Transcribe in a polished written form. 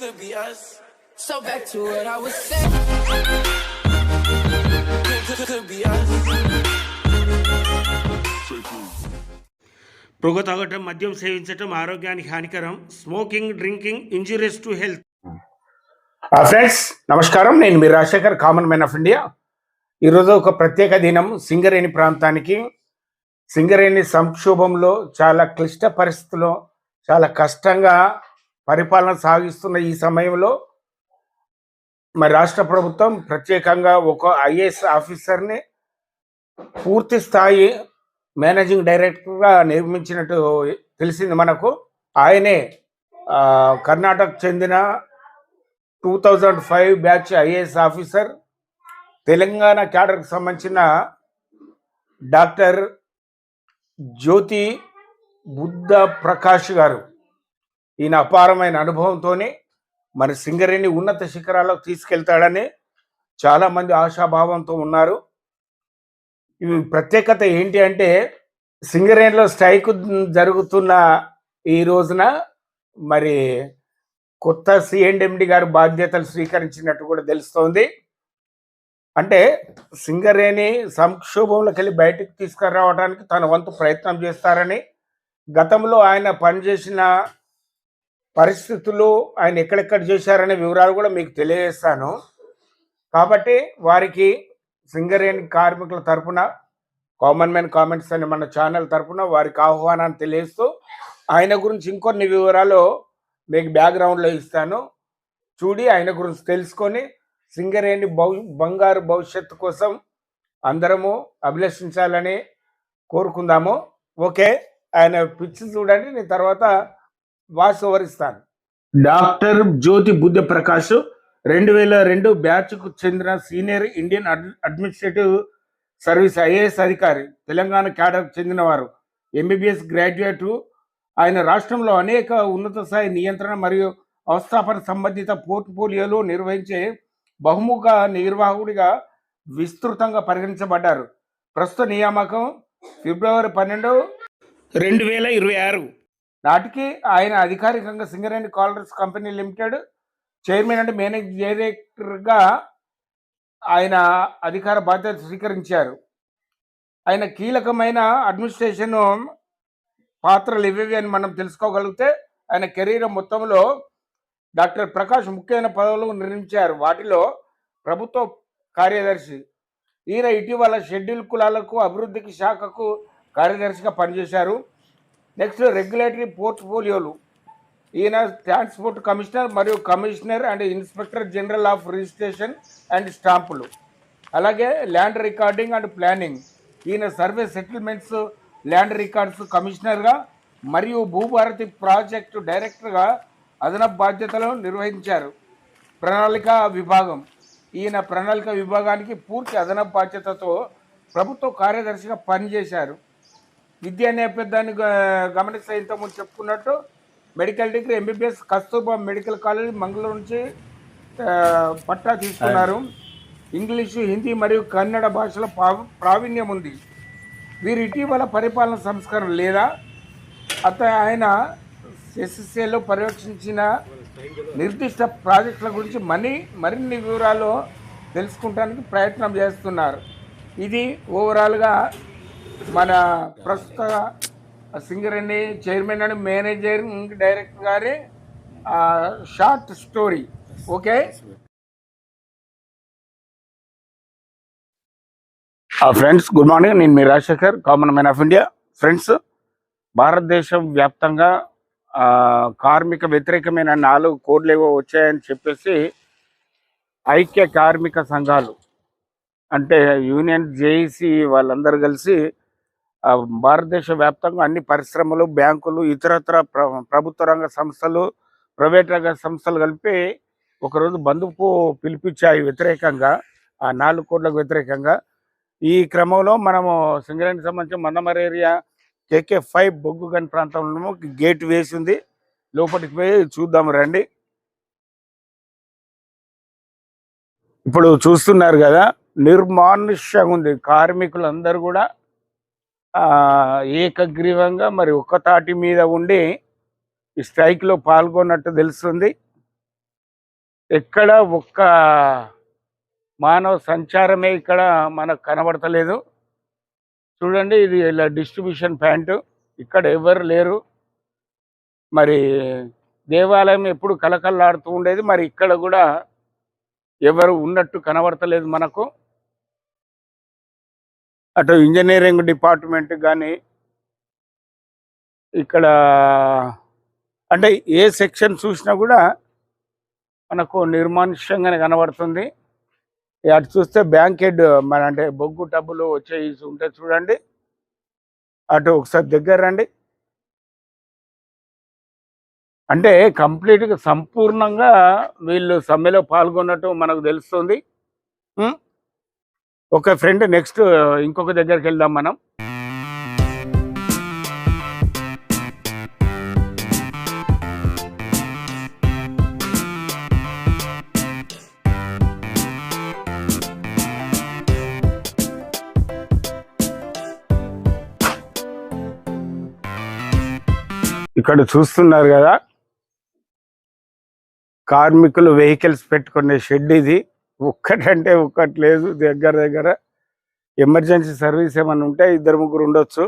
Could be us. So back to what I was saying. Could be us. పొగ తాగటం, మద్యం సేవించటం ఆరోగ్యానికి హానికరం. Smoking, drinking injurious to health. Friends నమస్కారం, నేను మీ Rajasekhar, common man of India. ఈరోజు ఒక ప్రత్యేక దినం. సింగరేణి ప్రాంతానికి, సింగరేణి సంక్షోభంలో చాలా క్లిష్ట పరిస్థితుల్లో చాలా కష్టంగా పరిపాలన సాగిస్తున్న ఈ సమయంలో మరి రాష్ట్ర ప్రభుత్వం ప్రత్యేకంగా ఒక ఐఏఎస్ ఆఫీసర్ని పూర్తి స్థాయి మేనేజింగ్ డైరెక్టర్గా నియమించినట్టు తెలిసింది మనకు. ఆయనే కర్ణాటక చెందిన 2005 బ్యాచ్ ఐఏఎస్ ఆఫీసర్, తెలంగాణ క్యాడర్కి సంబంధించిన డాక్టర్ జ్యోతి బుద్ధ ప్రకాష్ గారు. ఈయన అపారమైన అనుభవంతో మరి సింగరేణి ఉన్నత శిఖరాలకు తీసుకెళ్తాడని చాలామంది ఆశాభావంతో ఉన్నారు. ఇవి ప్రత్యేకత ఏంటి అంటే, సింగరేణిలో స్ట్రైక్ జరుగుతున్న ఈ రోజున మరి కొత్త సిఎండ్ఎండి గారు బాధ్యతలు స్వీకరించినట్టు కూడా తెలుస్తోంది. అంటే సింగరేణి సంక్షోభంలోకి వెళ్ళి బయటకు తీసుకురావడానికి తన వంతు ప్రయత్నం చేస్తారని, గతంలో ఆయన పనిచేసిన పరిస్థితులు ఆయన ఎక్కడెక్కడ చేశారనే వివరాలు కూడా మీకు తెలియజేస్తాను. కాబట్టి వారికి సింగరేణి కార్మికుల తరఫున, కామన్ మ్యాన్ కామెంట్స్ అనే మన ఛానల్ తరఫున వారికి ఆహ్వానాన్ని తెలియజేస్తూ, ఆయన గురించి ఇంకొన్ని వివరాలు మీకు బ్యాక్గ్రౌండ్లో ఇస్తాను. చూడి ఆయన గురించి తెలుసుకొని సింగరేణి బంగారు భవిష్యత్తు కోసం అందరము అభిలషించాలని కోరుకుందాము. ఓకే, ఆయన పిచ్చి చూడండి, నేను తర్వాత వాయిస్ ఓవర్ ఇస్తాను. డాక్టర్ జ్యోతి బుద్ధ ప్రకాష్ 2002 బ్యాచ్కు చెందిన senior Indian administrative service IAS అధికారి, తెలంగాణ క్యాడర్కు చెందినవారు, ఎంబీబీఎస్ గ్రాడ్యుయేటు. ఆయన రాష్ట్రంలో అనేక ఉన్నత స్థాయి నియంత్రణ మరియు అవస్థాపన సంబంధిత పోర్ట్ఫోలియోలు నిర్వహించే బహుముఖ నిర్వాహకుడిగా విస్తృతంగా పరిగణించబడ్డారు. ప్రస్తుత నియామకం ఫిబ్రవరి 12, 2026 నాటికి ఆయన అధికారికంగా Singareni collieries company limited chairman and managing డైరెక్టర్గా ఆయన అధికార బాధ్యత స్వీకరించారు. ఆయన కీలకమైన అడ్మినిస్ట్రేషన్ పాత్రలు ఇవేవి అని మనం తెలుసుకోగలిగితే, ఆయన కెరీర్ మొత్తంలో డాక్టర్ ప్రకాష్ ముఖ్యమైన పదవులు నిర్మించారు. వాటిలో ప్రభుత్వ కార్యదర్శి, ఈయన ఇటీవల షెడ్యూల్ కులాలకు అభివృద్ధికి శాఖకు కార్యదర్శిగా పనిచేశారు. నెక్స్ట్ రెగ్యులేటరీ పోర్ట్ఫోలియోలు, ఈయన ట్రాన్స్పోర్ట్ కమిషనర్ మరియు commissioner and inspector general of registration and స్టాంపులు. అలాగే ల్యాండ్ రికార్డింగ్ అండ్ ప్లానింగ్, ఈయన సర్వే సెటిల్మెంట్స్, ల్యాండ్ రికార్డ్స్ కమిషనర్గా మరియు భూభారతి ప్రాజెక్టు డైరెక్టర్గా అదనపు బాధ్యతలు నిర్వహించారు. ప్రణాళిక విభాగం, ఈయన ప్రణాళిక విభాగానికి పూర్తి అదనపు బాధ్యతతో ప్రభుత్వ కార్యదర్శిగా పనిచేశారు. విద్యా నేపథ్యాన్ని గమనిస్తే ఇంతకుముందు చెప్పుకున్నట్టు medical degree MBBS Kasturba medical college Mangaluru నుంచి పట్టా తీసుకున్నారు. ఇంగ్లీషు, హిందీ మరియు కన్నడ భాషల ప్రావీణ్యం ఉంది. వీరు ఇటీవల పరిపాలన సంస్కరణ లేదా ఆయన ఎస్ఎస్ఏలో పర్యవేక్షించిన నిర్దిష్ట ప్రాజెక్టుల గురించి మరిన్ని వివరాలు తెలుసుకుంటానికి ప్రయత్నం చేస్తున్నారు. ఇది ఓవరాల్గా మన ప్రస్తుత Singareni chairman and managing director గారి short story. Okay friends, good morning. నేను మీ Rajasekhar, common man of India. Friends, భారతదేశం వ్యాప్తంగా కార్మిక వ్యతిరేకమైన 4 కోడ్లు ఏవో వచ్చాయని చెప్పేసి ఐక్య కార్మిక సంఘాలు అంటే యూనియన్, జేఏసీ వాళ్ళందరూ కలిసి భారతదేశ వ్యాప్తంగా అన్ని పరిశ్రమలు, బ్యాంకులు, ఇతరత్ర ప్రభుత్వ రంగ సంస్థలు, ప్రైవేట్ రంగ సంస్థలు కలిపి ఒకరోజు బంధుకు పిలిపించాయి వ్యతిరేకంగా, ఆ 4 కోట్లకు వ్యతిరేకంగా. ఈ క్రమంలో మనము సింగరేణికి సంబంధించిన మందమరి ఏరియా KK5 బొగ్గు గని ప్రాంతంలో గేట్ వేసింది. లోపలికి పోయి చూద్దాము రండి. ఇప్పుడు చూస్తున్నారు కదా, నిర్మానుష్యంగా ఉంది. కార్మికులందరూ కూడా ఏకగ్రీవంగా మరి ఒక్క తాటి మీద ఉండి ఈ స్ట్రైక్లో పాల్గొన్నట్టు తెలుస్తుంది. ఎక్కడ ఒక్క మానవ సంచారమే ఇక్కడ మనకు కనబడతలేదు. చూడండి, ఇది ఇలా డిస్ట్రిబ్యూషన్ ప్యాంటు, ఇక్కడ ఎవరు లేరు. మరి దేవాలయం ఎప్పుడు కలకల్లాడుతూ ఉండేది, మరి ఇక్కడ కూడా ఎవరు ఉన్నట్టు కనబడతలేదు మనకు. అటు ఇంజనీరింగ్ డిపార్ట్మెంట్ కానీ ఇక్కడ అంటే ఏ సెక్షన్ చూసినా కూడా మనకు నిర్మానుష్యంగానే కనబడుతుంది. అటు చూస్తే బ్యాంక్ హెడ్ మన అంటే బొగ్గు టబ్బులు వచ్చేసి ఉంటే చూడండి, అటు ఒకసారి దగ్గర రండి. అంటే కంప్లీట్గా సంపూర్ణంగా వీళ్ళు సమ్మెలో పాల్గొన్నట్టు మనకు తెలుస్తుంది. ఒక ఫ్రెండ్ నెక్స్ట్ ఇంకొక దగ్గరికి వెళ్దాం మనం. ఇక్కడ చూస్తున్నారు కదా, కార్మికులు వెహికల్స్ పెట్టుకునే షెడ్ ఇది. ఒక్కటంటే ఒక్కటి లేదు, దగ్గర దగ్గర ఎమర్జెన్సీ సర్వీస్ ఏమైనా ఉంటే 2-3 ఉండొచ్చు.